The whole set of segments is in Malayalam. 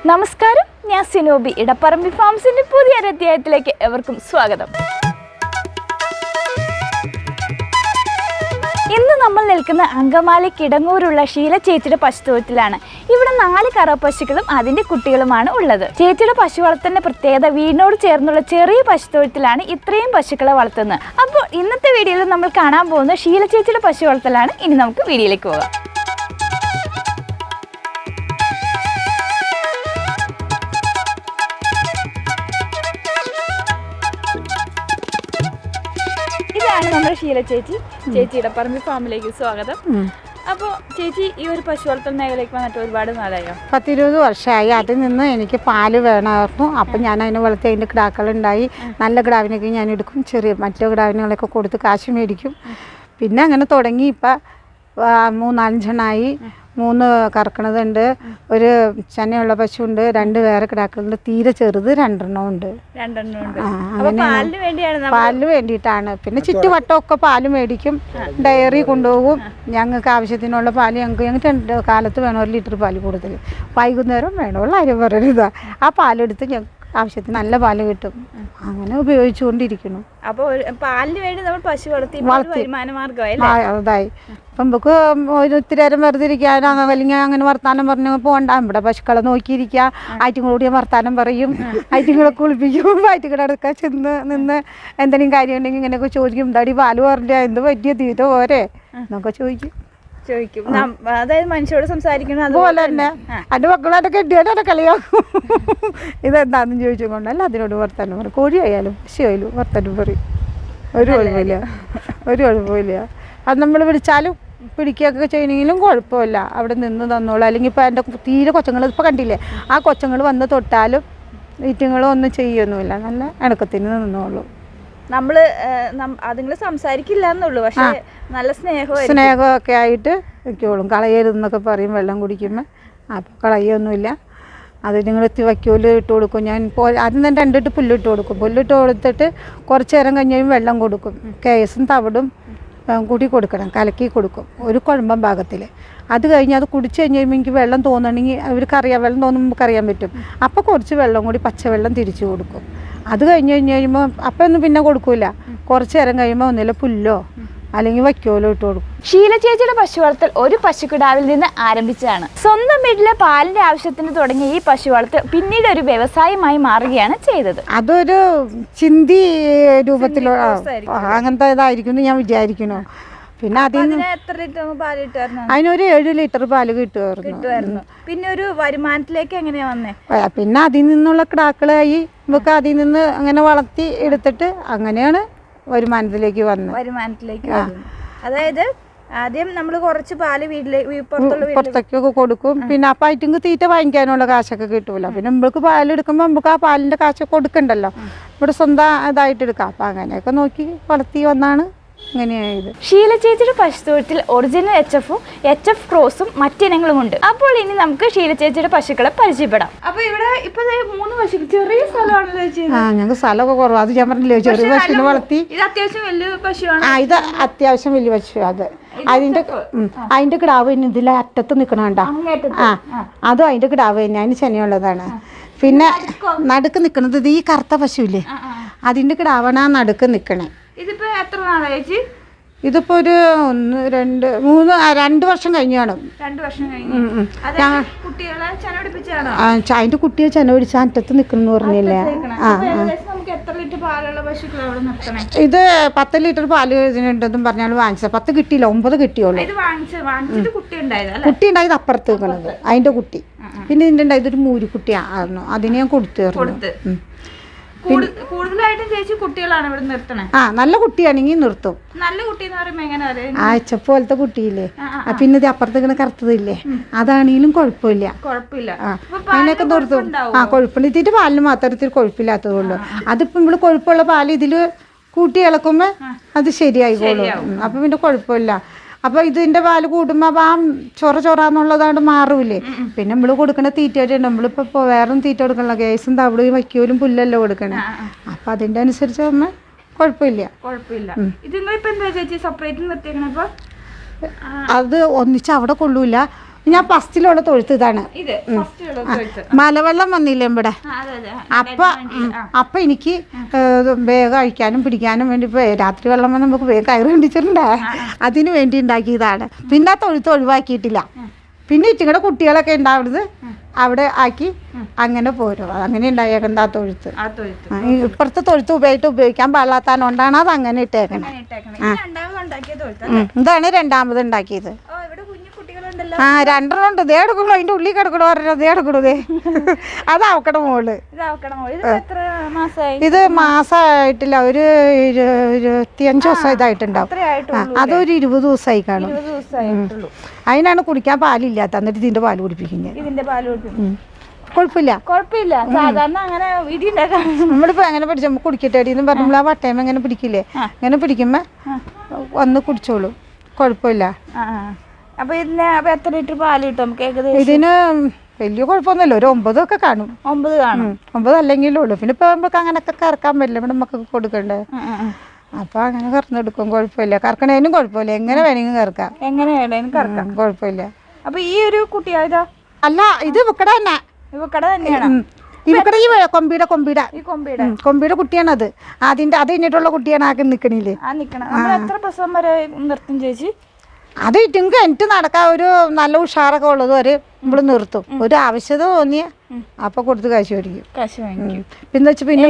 നമസ്കാരം, ഞാൻ സിനോബി. ഇടപ്പറമ്പി ഫാംസിന്റെ പുതിയൊരു അധ്യായത്തിലേക്ക് എവർക്കും സ്വാഗതം. ഇന്ന് നമ്മൾ നിൽക്കുന്ന അങ്കമാലി കിടങ്ങൂരുള്ള ഷീല ചേച്ചിയുടെ പശുത്തൊഴുത്തിലാണ്. ഇവിടെ 4 കറവ പശുക്കളും അതിന്റെ കുട്ടികളുമാണ് ഉള്ളത്. ചേച്ചിയുടെ പശു വളർത്തുന്ന പ്രത്യേകത വീടിനോട് ചേർന്നുള്ള ചെറിയ പശുത്തൊഴുത്തിലാണ് ഇത്രയും പശുക്കളെ വളർത്തുന്നത്. അപ്പോൾ ഇന്നത്തെ വീഡിയോയിൽ നമ്മൾ കാണാൻ പോകുന്ന ഷീല ചേച്ചിയുടെ പശു വളർത്തലാണ്. ഇനി നമുക്ക് വീഡിയോയിലേക്ക് പോകാം. ഇതാണ് നമ്മുടെ ഷീല ചേച്ചി. ചേച്ചിയുടെ പറമ്പി ഫാമിലേക്ക് സ്വാഗതം. അപ്പോൾ ചേച്ചി ഈ ഒരു പശു വളർത്തൽ മേഖലയ്ക്ക് വന്നിട്ട് ഒരുപാട് നാളായോ? 10-20 വർഷമായി. അതിൽ നിന്ന് എനിക്ക് പാല് വേണമായിരുന്നു. അപ്പം ഞാൻ അതിനെ വളർത്തി അതിൻ്റെ കിടാക്കളുണ്ടായി. നല്ല കിടാവിനൊക്കെ ഞാൻ എടുക്കും, ചെറിയ മറ്റു കിടാവിനുകളൊക്കെ കൊടുത്ത് കാശ് മേടിക്കും. പിന്നെ അങ്ങനെ തുടങ്ങി. ഇപ്പം 3-4 3 കറക്കണതുണ്ട്, ഒരു ചെനയുള്ള പശുണ്ട്, 2 വേറെ കിടാക്കളുണ്ട്, തീരെ ചെറുത് 2 ഉണ്ട്. പാലിന് വേണ്ടിയിട്ടാണ്. പിന്നെ ചുറ്റുവട്ടമൊക്കെ പാല് മേടിക്കും, ഡയറി കൊണ്ടുപോകും. ഞങ്ങൾക്ക് ആവശ്യത്തിനുള്ള പാല് ഞങ്ങൾക്ക് 2 കാലത്ത് വേണം 1 ലിറ്റർ പാല് കൂടുതൽ, വൈകുന്നേരം വേണമുള്ള കാര്യം പറയുന്നതാ. ആ പാലെടുത്ത് ഞങ്ങൾക്ക് ആവശ്യത്തിന് നല്ല പാല് കിട്ടും. അങ്ങനെ ഉപയോഗിച്ചുകൊണ്ടിരിക്കുന്നു. അപ്പോൾ പാലിന് വേണ്ടി നമ്മൾ പശു വളർത്തി വരുമാന മാർഗ്ഗമായി. അതായി. അപ്പം നമുക്ക് ഒത്തിരി നേരം വെറുതെ ഇരിക്കാൻ അല്ലെങ്കിൽ അങ്ങനെ വർത്താനം പറഞ്ഞു പോകണ്ട. ഇവിടെ പശുക്കളെ നോക്കിയിരിക്കുക, ആറ്റുങ്ങളോട് ഞാൻ വർത്താനം പറയും, ആറ്റുങ്ങളെ കുളിപ്പിക്കും, ആറ്റുകളെടുക്കാൻ ചെന്ന് നിന്ന് എന്തെങ്കിലും കാര്യം ഉണ്ടെങ്കിൽ ഇങ്ങനെയൊക്കെ ചോദിക്കും. എന്താടി പാല് പറഞ്ഞ എന്ത് പറ്റിയ തീറ്റ പോരെ എന്നൊക്കെ ചോദിക്കും. അതായത് മനുഷ്യരോട് സംസാരിക്കുന്നത് അതുപോലെ തന്നെ എൻ്റെ മക്കളായിട്ട് കെട്ടിയാലും കളിയാക്കും. ഇതെന്താണെന്ന് ചോദിച്ചുകൊണ്ട് അല്ല അതിനോട് വർത്താനം പറയും. കോഴി ആയാലും പശു ആയാലും വർത്താനം പറയും. ഒരു കുഴപ്പമില്ല. അത് നമ്മൾ വിളിച്ചാലും പിടിക്കുകയൊക്കെ ചെയ്യണമെങ്കിലും കുഴപ്പമില്ല. അവിടെ നിന്ന് തന്നോളൂ. അല്ലെങ്കിൽ ഇപ്പോൾ എൻ്റെ തീരെ കൊച്ചങ്ങൾ ഇപ്പോൾ കണ്ടില്ലേ, ആ കൊച്ചങ്ങൾ വന്ന് തൊട്ടാലും ഈറ്റുങ്ങളും ഒന്നും ചെയ്യൊന്നുമില്ല. നല്ല ഇണക്കത്തിന് നിന്നോളൂ. നമ്മള് അതുങ്ങൾ സംസാരിക്കില്ല എന്നുള്ളൂ, പക്ഷെ നല്ല സ്നേഹമൊക്കെ ആയിട്ട് നിൽക്കോളും. കളയരുതെന്നൊക്കെ പറയും വെള്ളം കുടിക്കുമ്പോൾ. അപ്പോൾ കളയൊന്നുമില്ല. അത് നിങ്ങൾ വയ്ക്കോല് ഇട്ട് കൊടുക്കും. ഞാൻ ആദ്യം തന്നെ 2 ഇട്ട് പുല്ലിട്ട് കൊടുക്കും. പുല്ലിട്ട് കൊടുത്തിട്ട് കുറച്ച് നേരം കഴിഞ്ഞാൽ വെള്ളം കൊടുക്കും. കേസും തവിടും കൂടി കൊടുക്കണം, കലക്കി കൊടുക്കും ഒരു കുഴമ്പം ഭാഗത്തിൽ. അത് കഴിഞ്ഞ് അത് കുടിച്ച് കഴിഞ്ഞ് കഴിയുമ്പോൾ എനിക്ക് വെള്ളം തോന്നണമെങ്കിൽ അവർക്കറിയാം, വെള്ളം തോന്നുമ്പോൾ നമുക്കറിയാൻ പറ്റും. അപ്പോൾ കുറച്ച് വെള്ളം കൂടി പച്ചവെള്ളം തിരിച്ചു കൊടുക്കും. അത് കഴിഞ്ഞ് കഴിയുമ്പോൾ അപ്പം ഒന്നും പിന്നെ കൊടുക്കില്ല. കുറച്ച് നേരം കഴിയുമ്പോൾ ഒന്നില്ല പുല്ലോ അല്ലെങ്കിൽ വയ്ക്കോലോ ഇട്ട് കൊടുക്കും. ഷീല ചേച്ചിയുടെ പശു വളർത്തൽ ഒരു പശുക്കിടാവിൽ നിന്ന് ആരംഭിച്ചതാണ്. സ്വന്തം വീട്ടിലെ പാലിന്റെ ആവശ്യത്തിന് തുടങ്ങിയ ഈ പശു വളർത്തൽ പിന്നീട് ഒരു വ്യവസായമായി മാറുകയാണ് ചെയ്തത്. അതൊരു ചിന്തി രൂപത്തിലുള്ള അങ്ങനത്തെ ഇതായിരിക്കും ഞാൻ വിചാരിക്കുന്നു. പിന്നെ അതിനൊരു 7 ലിറ്റർ പാല് കിട്ടുമായിരുന്നു. പിന്നെ ഒരു വരുമാനത്തിലേക്ക് എങ്ങനെയാ വന്നേ? പിന്നെ അതിൽ നിന്നുള്ള കിടാക്കളായി നമുക്ക് അതിൽ നിന്ന് അങ്ങനെ വളർത്തി എടുത്തിട്ട് അങ്ങനെയാണ് വരുമാനത്തിലേക്ക് വന്നത്. അതായത് ആദ്യം നമ്മൾ കുറച്ച് പാല് പുറത്തേക്കൊക്കെ കൊടുക്കും. പിന്നെ അപ്പം ഐറ്റിങ് തീറ്റ വാങ്ങിക്കാനുള്ള കാശൊക്കെ കിട്ടൂല. പിന്നെ നമ്മൾക്ക് പാലെടുക്കുമ്പോൾ നമുക്ക് ആ പാലിൻ്റെ കാശ് കൊടുക്കണ്ടല്ലോ, ഇവിടെ സ്വന്തം ഇതായിട്ട് എടുക്കാം. അപ്പം അങ്ങനെയൊക്കെ നോക്കി വളർത്തി വന്നാണ് ഇങ്ങനെയായത്. ഷീല ചേച്ചിയുടെ പശുത്തൊഴുത്തിൽ ഒറിജിനൽ HF ക്രോസും മറ്റിനങ്ങളും ഉണ്ട്. അപ്പോൾ ഇനി നമുക്ക് ഷീല ചേച്ചിയുടെ പശുക്കളെ പരിചയപ്പെടാം. അപ്പൊ ഇവിടെ ഇപ്പൊ 3 പശുക്കൾ, ചെറിയ സ്ഥലമാണല്ലോ. ഞങ്ങൾക്ക് സ്ഥലമൊക്കെ കുറവ്. അത് ഞാൻ പറഞ്ഞില്ലേ, ചെറിയ പശുവിനെ വളർത്തി. ഇത് അത്യാവശ്യം വലിയ പശുവാണ്. ഇത് അത്യാവശ്യം വലിയ പശു. അതിന്റെ കിടാവ് തന്നെ ഇതിൽ അറ്റത്ത് നിൽക്കണണ്ട. അതും അതിന്റെ കിടാവ് തന്നെ, അതിന് ചെനയുള്ളതാണ്. പിന്നെ നടുക്ക് നിൽക്കുന്നത് ഈ കറുത്ത പശുവില്ലേ, അതിന്റെ കിടാവാണ് ആ നടുക്ക് നിൽക്കണേ. ഇതിപ്പോ എത്ര നാളായി? ഇതിപ്പോ ഒരു 1, 2, 3 വർഷം കഴിഞ്ഞു കാണും. 2 വർഷം കഴിഞ്ഞു. അതിന്റെ കുട്ടിയെ ചെന പിടിച്ച അറ്റത്ത് നിൽക്കുന്നു പറഞ്ഞില്ലേ. ഇത് 10 ലിറ്റർ പാല് ഇതിനുണ്ടെന്നും പറഞ്ഞാൽ വാങ്ങിച്ചത്. 10 കിട്ടിയില്ല, 9 കിട്ടിയുള്ളൂ. കുട്ടി ഉണ്ടായത് അപ്പുറത്ത് നിൽക്കണത് അതിന്റെ കുട്ടി. പിന്നെ ഇതിന്റെ ഉണ്ടായത് ഒരു മൂരിക്കുട്ടിയായിരുന്നു, അതിനെ ഞാൻ കൊടുത്തു. കൂടുതലായിട്ടും ചേച്ചി കുട്ടികളാണ് ഇവിടെ നിർത്തണേ. നല്ല കുട്ടിയാണെങ്കിൽ നിർത്തും. നല്ല കുട്ടി എന്ന് പറയുമ്പോ എങ്ങനെ? പോലത്തെ കുട്ടിയില്ലേ. പിന്നെ ഇത് അപ്പുറത്തേക്ക് കറുത്തതില്ലേ, അതാണെങ്കിലും കുഴപ്പമില്ല. അതിനൊക്കെ നിർത്തും. കൊഴുപ്പുണ്ട്. ഇതിന്റെ പാലിന് മാത്രം ഇത്തിരി കൊഴുപ്പില്ലാത്തത് കൊണ്ട്. അതിപ്പോ ഇവിടെ കൊഴുപ്പുള്ള പാല് ഇതില് കൂട്ടി ഇളക്കുമ്പോ അത് ശരിയായിക്കോളും. അപ്പൊ പിന്നെ കുഴപ്പമില്ല. അപ്പോൾ ഇതിൻ്റെ പാല് കൂടുമ്പോൾ അപ്പോൾ ആ ചൊറന്നുള്ളതാണ്ട് മാറൂലേ. പിന്നെ നമ്മൾ കൊടുക്കുന്ന തീറ്റയായിട്ട് നമ്മളിപ്പോൾ വേറെ തീറ്റ കൊടുക്കണല്ലോ, കേസും തവിടും വയ്ക്കോലും പുല്ലല്ലോ കൊടുക്കണേ. അപ്പം അതിൻ്റെ അനുസരിച്ച് പറഞ്ഞാൽ കുഴപ്പമില്ല. ഇത് നിങ്ങളിപ്പോൾ എന്താ ചേച്ചി സെപ്പറേറ്റ് നിർത്തിയേക്കണേ? അപ്പോൾ അത് ഒന്നിച്ച് അവിടെ കൊള്ളൂല. ഞാൻ ഫസ്റ്റിലുള്ള തൊഴുത്ത് ഇതാണ്. ഇത് മലവെള്ളം വന്നില്ലേ ഇവിടെ, അപ്പൊ എനിക്ക് വേഗം അഴിക്കാനും പിടിക്കാനും വേണ്ടി ഇപ്പൊ രാത്രി വെള്ളം വന്ന് നമുക്ക് വേഗം കയറി കണ്ടിച്ചിട്ടുണ്ടേ, അതിന് വേണ്ടി ഉണ്ടാക്കിയതാണ്. പിന്നെ ആ തൊഴുത്ത് ഒഴിവാക്കിയിട്ടില്ല. പിന്നെ ഇച്ചിങ്ങടെ കുട്ടികളൊക്കെ ഉണ്ടാവുന്നത് അവിടെ ആക്കി അങ്ങനെ പോരും. അങ്ങനെ ഉണ്ടായേക്കുന്നത് ആ തൊഴുത്ത്. ഇപ്പുറത്തെ തൊഴുത്ത് ഉപയോഗിക്കാൻ പാടില്ലാത്തതുകൊണ്ടാണ് അത് അങ്ങനെ ഇട്ടേക്കണേ. ഇതാണ് രണ്ടാമത് ഉണ്ടാക്കിയത്. ആ 2 ഉണ്ട്. ദേ എടുക്കണോ, അതിന്റെ ഉള്ളിൽ കിടക്കണോ പറഞ്ഞോ, ദേ എടുക്കണോ, ദേ അത് അവക്കടെ മോള്. ഇത് മാസമായിട്ടില്ല, ഒരു 25 ദിവസം ഇതായിട്ടുണ്ടാവും. അതൊരു 20 ദിവസമായി കാണും. അതിനാണ് കുടിക്കാൻ പാലില്ലാത്ത, എന്നിട്ട് ഇതിന്റെ പാല് കുടിപ്പിക്കുന്നത്. കുഴപ്പമില്ല. സാധാരണ അങ്ങനെ നമ്മളിപ്പോ എങ്ങനെ പിടിച്ച കുടിക്കട്ടെ എന്ന് പറഞ്ഞാൽ ആ വട്ടയം എങ്ങനെ പിടിക്കില്ലേ, അങ്ങനെ പിടിക്കുമ്പോ വന്ന് കുടിച്ചോളൂ, കുഴപ്പമില്ല. അപ്പൊ ഇതിന് എത്ര ലിറ്റർ പാല് കിട്ടും നമുക്ക് ഏകദേശം? ഇതിന് വലിയ കുഴപ്പമൊന്നുമില്ല, ഒരു 9 ഒക്കെ കാണും. 9 കാണും. 9 അല്ലെങ്കിലും ഉള്ളു. പിന്നെ ഇപ്പൊ നമുക്ക് അങ്ങനൊക്കെ കറക്കാൻ പറ്റില്ല, ഇവിടെ നമുക്ക് കൊടുക്കണ്ടേ. അപ്പൊ അങ്ങനെ കറന്നെടുക്കും, കുഴപ്പമില്ല. കറക്കണേനും കുഴപ്പമില്ല, എങ്ങനെ വേണമെങ്കിലും കറക്കാം, എങ്ങനെ വേണേലും കറക്കാം, കുഴപ്പമില്ല. അപ്പൊ ഈ ഒരു കുട്ടിയായതാ? അല്ല, ഇത് ഇവക്കട തന്നെ. ഇവക്കട തന്നെയാണ്. ഇവക്കട ഈ കൊമ്പിയുടെ കുട്ടിയാണത്. അത് കഴിഞ്ഞിട്ടുള്ള കുട്ടിയാണ് ആക്കി നിക്കണില്ലേ. എത്ര പ്രസവം വരെ നിർത്തും ചേച്ചി? അത് ഇറ്റുങ്ക് എനിക്ക് നടക്കാൻ ഒരു നല്ല ഉഷാറൊക്കെ ഉള്ളത് വരെ നമ്മൾ നിർത്തും. ഒരു ആവശ്യത തോന്നിയ അപ്പൊ കൊടുത്ത് കാശ് മേടിക്കും. പിന്നെ പിന്നെ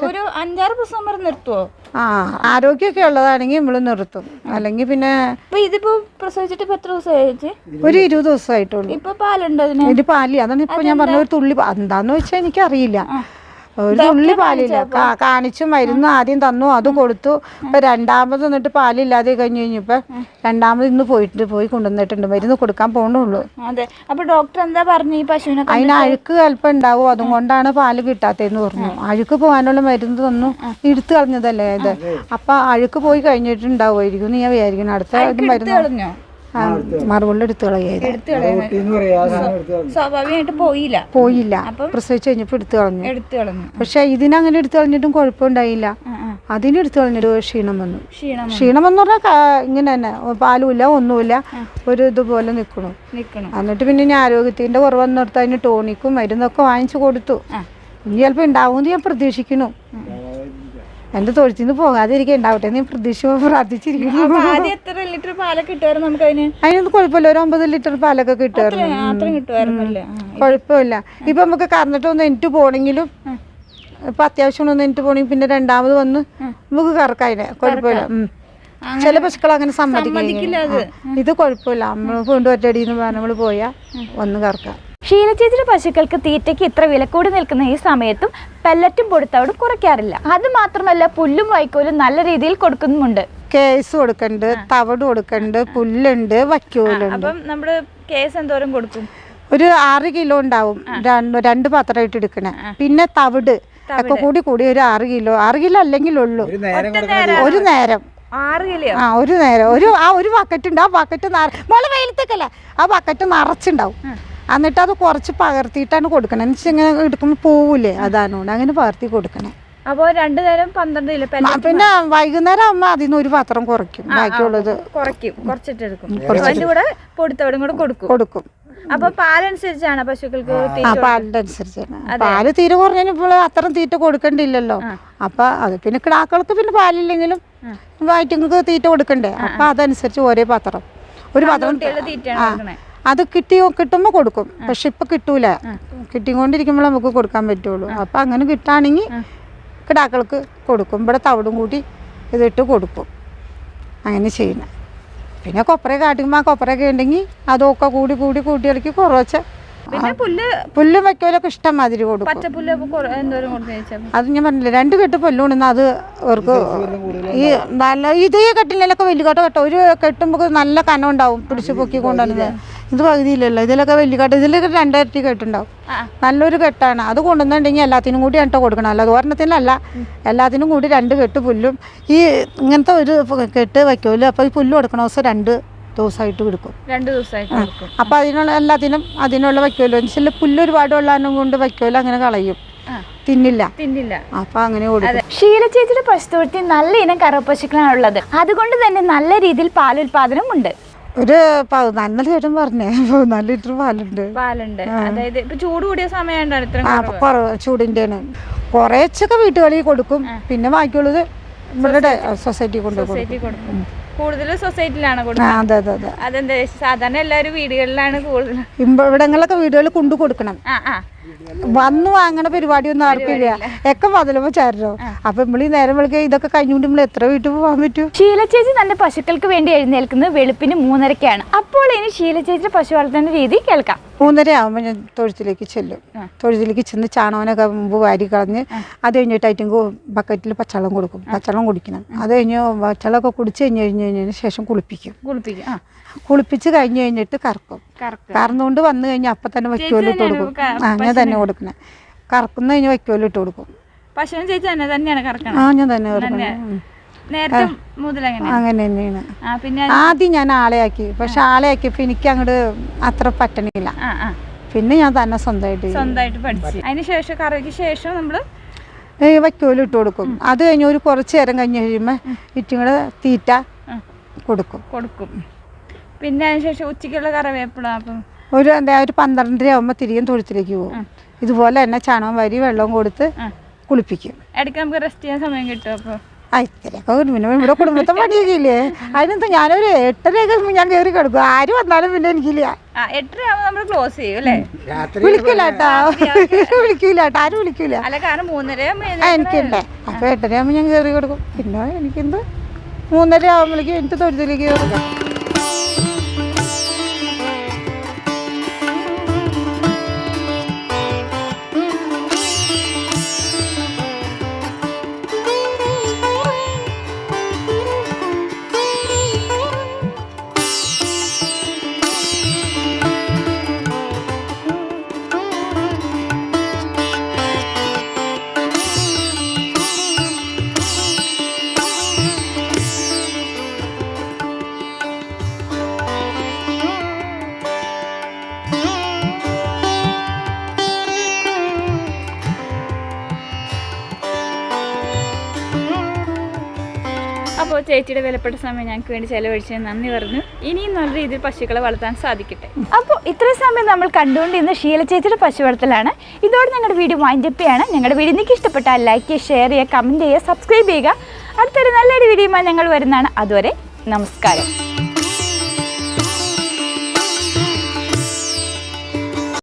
ഒരു 5-6 പ്രസവം വരെ നിർത്തുവോ? ആരോഗ്യമൊക്കെ ഉള്ളതാണെങ്കിൽ നമ്മൾ നിർത്തും. അല്ലെങ്കിൽ പിന്നെ ഇതിപ്പോ പ്രസവിച്ചിട്ട് എത്ര ദിവസമായി? ഒരു 20 ദിവസമായിട്ടുള്ളൂ. ഇപ്പൊ പാലുണ്ടോ? ഇതിന് പാലില്ല. അതാണ് ഇപ്പൊ ഞാൻ പറഞ്ഞ ഒരു തുള്ളി. എന്താന്ന് വെച്ചാൽ എനിക്കറിയില്ല. ഒരു തുള്ളി പാലില്ല. കാണിച്ചു മരുന്ന് ആദ്യം തന്നു, അത് കൊടുത്തു. ഇപ്പൊ രണ്ടാമത് എന്നിട്ട് പാലില്ലാതെ കഴിഞ്ഞപ്പോ രണ്ടാമത് ഇന്ന് പോയി കൊണ്ടുവന്നിട്ടുണ്ട്. മരുന്ന് കൊടുക്കാൻ പോണുള്ളൂ. അതെ. അപ്പൊ ഡോക്ടർ എന്താ പറഞ്ഞു ഈ പശുവിനെ? അതിന് അഴുക്ക് അല്പം ഉണ്ടാവും, അതുകൊണ്ടാണ് പാല് കിട്ടാത്തതെന്ന് പറഞ്ഞു. അഴുക്ക് പോകാനുള്ള മരുന്ന് തന്നു, എടുത്തു കളഞ്ഞതല്ലേ ഇത്. അപ്പൊ അഴുക്ക് പോയി കഴിഞ്ഞിട്ടുണ്ടാവുമായിരിക്കും ഞാൻ വിചാരിക്കുന്നു. അടുത്ത മരുന്ന് മറുപടി എടുത്തു സ്വാഭാവികമായിട്ട് പോയില്ല. പ്രസവിച്ച് കഴിഞ്ഞപ്പോ എടുത്തു കളഞ്ഞു. പക്ഷെ ഇതിനങ്ങനെ എടുത്തു കളഞ്ഞിട്ടും കുഴപ്പമുണ്ടായില്ല. അതിന് എടുത്തു കളഞ്ഞൊരു ക്ഷീണം വന്നു. ക്ഷീണം എന്ന് പറഞ്ഞാൽ ഇങ്ങനെ തന്നെ പാലുമില്ല, ഒന്നുമില്ല, ഒരു ഇതുപോലെ നിൽക്കണു. എന്നിട്ട് പിന്നെ ഞാൻ ആരോഗ്യത്തിന്റെ കുറവെന്നോർത്ത് അതിന് ടോണിക്കും മരുന്നൊക്കെ വാങ്ങിച്ചു കൊടുത്തു. ഇനി ചിലപ്പോ ഉണ്ടാവുമെന്ന് ഞാൻ പ്രതീക്ഷിക്കുന്നു. എന്റെ തൊഴുത്തിന്ന് പോകാതിരിക്കാൻ ഉണ്ടാവട്ടെ ഞാൻ പ്രാർത്ഥിച്ചിരിക്കുന്നു. അതിനൊന്നും കുഴപ്പമില്ല, ഒരു 9 ലിറ്റർ പാലൊക്കെ കിട്ടുമായിരുന്നു. കുഴപ്പമില്ല. ഇപ്പൊ നമുക്ക് കറന്നിട്ടൊന്ന് എനിക്ക് പോണെങ്കിലും ഇപ്പൊ അത്യാവശ്യം ഒന്ന് എനിക്ക് പോണെങ്കിൽ പിന്നെ രണ്ടാമത് വന്ന് നമുക്ക് കറക്കാതിനെ കുഴപ്പമില്ല. ചില പശുക്കൾ അങ്ങനെ സമ്മതിക്കില്ല. ഇത് കുഴപ്പമില്ല, നമ്മൾ കൊണ്ടുവരടിന്ന് പറഞ്ഞ് നമ്മള് പോയാ വന്ന് കറക്കാം. ഷീലചേച്ചിയുടെ പശുക്കൾക്ക് തീറ്റയ്ക്ക് ഇത്ര വില കൂടി നിൽക്കുന്ന ഈ സമയത്തും പെല്ലറ്റും പൊടുത്തവിടും കുറയ്ക്കാറില്ല. അത് മാത്രമല്ല പുല്ലും വൈക്കോലും നല്ല രീതിയിൽ കൊടുക്കുന്നുമുണ്ട്. കേസ് കൊടുക്കണ്ട്, തവിട് കൊടുക്കണ്ട്, പുല്ലുണ്ട്, വൈക്കോലുണ്ട്. അപ്പം നമ്മള് കേസ് എന്തോരം കൊടുക്കും? ഒരു 6 കിലോ ഉണ്ടാവും, 2 പാത്രമായിട്ട് എടുക്കണേ. പിന്നെ തവിട് ഒക്കെ കൂടി ഒരു 6 കിലോ അല്ലെങ്കിലുള്ളൂ ഒരു നേരം. 6 കിലോ ഒരു നേരം. ഒരു ബക്കറ്റ് ഉണ്ട്. ആ ബക്കറ്റ് മുള വെയിലത്തേക്കല്ല, ആ ബക്കറ്റ് നിറച്ചുണ്ടാവും. എന്നിട്ട് അത് കുറച്ച് പകർത്തിയിട്ടാണ് കൊടുക്കണം. ഇങ്ങനെ എടുക്കുമ്പോൾ പോവില്ലേ, അതാണോണ്ട് അങ്ങനെ പകർത്തി കൊടുക്കണേ. അപ്പോൾ 2 നേരം 12 കിലോ. പിന്നെ വൈകുന്നേരം ആകുമ്പോൾ അതിന് ഒരു പാത്രം കുറയ്ക്കും, ബാക്കിയുള്ളത് കുറച്ചിട്ടെടുക്കും. അതിന്റെ കൂടെ പൊടുത്തവിടും കൂടെ കൊടുക്കും. അപ്പൊ പാലനുസരിച്ചാണ് പശുക്കൾക്ക്? പാലിന്റെ അനുസരിച്ചാണ്. പാല് തീരെ കുറഞ്ഞപ്പോൾ അത്ര തീറ്റ കൊടുക്കണ്ടില്ലല്ലോ. അപ്പൊ അത് പിന്നെ കിടാക്കൾക്ക് പിന്നെ പാലില്ലെങ്കിലും വയറ്റുങ്ങൾക്ക് തീറ്റ കൊടുക്കണ്ടേ. അപ്പൊ അതനുസരിച്ച് ഒരേ പാത്രം, ഒരു പാത്രം അത് കിട്ടുമ്പോൾ കൊടുക്കും. പക്ഷെ ഇപ്പൊ കിട്ടൂല, കിട്ടിക്കൊണ്ടിരിക്കുമ്പോൾ നമുക്ക് കൊടുക്കാൻ പറ്റുള്ളൂ. അപ്പൊ അങ്ങനെ കിട്ടുകയാണെങ്കിൽ കിടാക്കൾക്ക് കൊടുക്കും. ഇവിടെ തവിടും കൂട്ടി ഇതിട്ട് കൊടുക്കും. അങ്ങനെ ചെയ്യണം. പിന്നെ കൊപ്പര കാട്ടുമ്പോൾ ആ കൊപ്പരയൊക്കെ ഉണ്ടെങ്കിൽ അതൊക്കെ കൂട്ടിയിളക്കി കുറച്ച് പുല്ല് വയ്ക്കലൊക്കെ ഇഷ്ടം മാതിരി കൊടുക്കും. അത് ഞാൻ പറഞ്ഞില്ല, 2 കെട്ട് പുല്ലുകൊണ്ടുവന്ന് അത് അവർക്ക് ഈ നല്ല ഇതേ കെട്ടിലൊക്കെ വലിയ കെട്ടോ ഒരു കെട്ടുമ്പോൾ നല്ല കനം ഉണ്ടാവും പിടിച്ച് പൊക്കി കൊണ്ടുവന്നത്. ഇത് പകുതിയില്ലല്ലോ, ഇതിലൊക്കെ വലിയ കെട്ട്, ഇതിലൊക്കെ 2 ഇരട്ടി കെട്ടുണ്ടാവും. നല്ലൊരു കെട്ടാണ്. അത് കൊണ്ടുവന്നിട്ടുണ്ടെങ്കിൽ എല്ലാത്തിനും കൂടി കേട്ടോ കൊടുക്കണം. അല്ല ഒരെണ്ണത്തിനല്ല, എല്ലാത്തിനും കൂടി 2 കെട്ട് പുല്ലും ഈ ഇങ്ങനത്തെ ഒരു കെട്ട് വയ്ക്കുമല്ലോ. അപ്പോൾ ഈ പുല്ല് കൊടുക്കണ ദിവസം 2 ദിവസമായിട്ട് കൊടുക്കും. 2 ദിവസമായിട്ട്. അപ്പോൾ എല്ലാത്തിനും അതിനുള്ള വയ്ക്കുമല്ലോ. ചില പുല്ല് ഒരുപാട് ഉള്ളതിനും കൊണ്ട് വയ്ക്കുമല്ലോ, അങ്ങനെ കളയും, തിന്നില്ല. അപ്പൊ അങ്ങനെ കൊടുക്കും. ഷീലചേച്ചിയുടെ പശുത്തൊഴുത്തിൽ നല്ല ഇനം കറവ പശുക്കളാണ് ഉള്ളത്. അതുകൊണ്ട് തന്നെ നല്ല രീതിയിൽ പാലുൽപാദനം ഉണ്ട്. ഒരു 14 ചേട്ടൻ പറഞ്ഞേ 14 ലിറ്റർ പാലുണ്ട്. പാലുണ്ട്. അതായത് ഇപ്പൊ ചൂട് കൂടിയ സമയമാണ് ഇത്ര കുറവ് ചൂടിൻ്റെ ആണ്. കുറേച്ചൊക്കെ വീട്ടുകളിൽ കൊടുക്കും, പിന്നെ ബാക്കിയുള്ളത് ഇവിടെ സൊസൈറ്റി കൊടുക്കും. കൂടുതൽ സൊസൈറ്റിയിലാണ് അതെ അതെ അതെ. അതെന്താ സാധാരണ എല്ലാവരും വീടുകളിലാണ് കൂടുതൽ. ഇവിടങ്ങളിലൊക്കെ വീടുകളിൽ കൊണ്ടു കൊടുക്കണം. വന്ന് വാങ്ങണ പരിപാടിയൊന്നും ആർക്കില്ല. ഒക്കെ പതിലുമ്പോ ചേരോ. അപ്പൊ നമ്മളീ നേരം വിളിക്കുക ഇതൊക്കെ കഴിഞ്ഞുകൊണ്ട് നമ്മൾ എത്ര വീട്ടിൽ പോകാൻ പറ്റും? ശീലചേച്ചി തന്റെ പശുക്കൾക്ക് വേണ്ടി എഴുന്നേൽക്കുന്നത് വെളുപ്പിന് 3:30-ക്കാണ്. അപ്പോൾ ഇനി ശീലചേച്ചിയുടെ പശു വളർത്തുന്ന രീതി കേൾക്കാം. 3:30 ആകുമ്പോൾ ഞാൻ തൊഴുത്തിലേക്ക് ചെല്ലും. തൊഴുത്തിലേക്ക് ചെന്ന് ചാണകനൊക്കെ മുമ്പ് വാരി കളഞ്ഞ് അത് കഴിഞ്ഞിട്ട് ഐറ്റം ബക്കറ്റിൽ പച്ചവെള്ളം കൊടുക്കും. പച്ചവെള്ളം കുടിക്കണം. അത് കഴിഞ്ഞ് പച്ചവെള്ളമൊക്കെ കുടിച്ച് കഴിഞ്ഞതിന് ശേഷം കുളിപ്പിക്കും. കുളിപ്പിച്ച് കഴിഞ്ഞ് കഴിഞ്ഞിട്ട് കറക്കും. കറന്നുകൊണ്ട് വന്നു കഴിഞ്ഞാൽ അപ്പം തന്നെ വയ്ക്കോല് ഇട്ട് കൊടുക്കും. ഞാൻ തന്നെ കൊടുക്കണേ. കറക്കുന്ന കഴിഞ്ഞ് വയ്ക്കോല് ഇട്ട് കൊടുക്കും. ഞാൻ തന്നെ കൊടുക്കണം. അങ്ങനെ തന്നെയാണ്. ആദ്യം ഞാൻ ആളെയാക്കി. പക്ഷെ ആളെയാക്കിയപ്പോൾ എനിക്ക് അങ്ങോട്ട് അത്ര പറ്റണില്ല. പിന്നെ ഞാൻ തന്നെ സ്വന്തമായിട്ട് പഠിച്ചു. അതിനുശേഷം കറയ്ക്ക് ശേഷം നമ്മള് വയ്ക്കോല് ഇട്ട് കൊടുക്കും. അത് കഴിഞ്ഞ് ഒരു കുറച്ച് നേരം കഴിഞ്ഞ് കഴിയുമ്പോൾ ഇറ്റിങ്ങള് തീറ്റ കൊടുക്കും. പിന്നെ അതിനുശേഷം ഉച്ചയ്ക്കുള്ള കറവേപ്പിള ഒരു 12:30 ആകുമ്പോൾ തിരികെ തൊഴുത്തിലേക്ക് പോകും. ഇതുപോലെ തന്നെ ചാണകം വാരി വെള്ളം കൊടുത്ത് കുളിപ്പിക്കും. ഇടയ്ക്ക് നമുക്ക് റെസ്റ്റ് ചെയ്യാൻ സമയം കിട്ടും. അപ്പോൾ ഇത്രയൊക്കെ പിന്നെ ഇവിടെ കുടുംബത്തെ പണിയൊക്കെ ഇല്ലേ? അതിനകത്ത് ഞാനൊരു 8:30 ഞാൻ കയറി കിടക്കും. ആര് വന്നാലും പിന്നെ എനിക്കില്ല. 8:30 ആകുമ്പോൾ നമ്മൾ ക്ലോസ് ചെയ്യും അല്ലേ? വിളിക്കൂല ആരും വിളിക്കൂല. അല്ല, കാരണം 3:30 എനിക്കുണ്ടേ. അപ്പോൾ 8:30 ആകുമ്പോൾ ഞാൻ കയറി കിടക്കും. പിന്നെ എനിക്കെന്ത് 3:30 ആകുമ്പോഴേക്കും എനിക്ക് തൊഴുത്തിലേക്ക് കയറും. അപ്പോൾ ചേച്ചിയുടെ വിലപ്പെട്ട സമയം ഞങ്ങൾക്ക് വേണ്ടി ചെലവഴിച്ചതിന് നന്ദി പറഞ്ഞു. ഇനിയും നല്ല രീതിയിൽ പശുക്കളെ വളർത്താൻ സാധിക്കട്ടെ. അപ്പോൾ ഇത്രയും സമയം നമ്മൾ കണ്ടുകൊണ്ടിരുന്ന ശീലചേച്ചിയുടെ പശു വളർത്തലാണ്. ഇതോടെ ഞങ്ങളുടെ വീഡിയോ വൈൻഡപ്പ് ചെയ്യാണ്. ഞങ്ങളുടെ വീഡിയോ നിങ്ങൾക്ക് ഇഷ്ടപ്പെട്ടാൽ ലൈക്ക് ചെയ്യുക, ഷെയർ ചെയ്യുക, കമൻറ്റ് ചെയ്യുക, സബ്സ്ക്രൈബ് ചെയ്യുക. അടുത്തൊരു നല്ലൊരു വീഡിയോയുമായി ഞങ്ങൾ വരുന്നതാണ്. അതുവരെ നമസ്കാരം.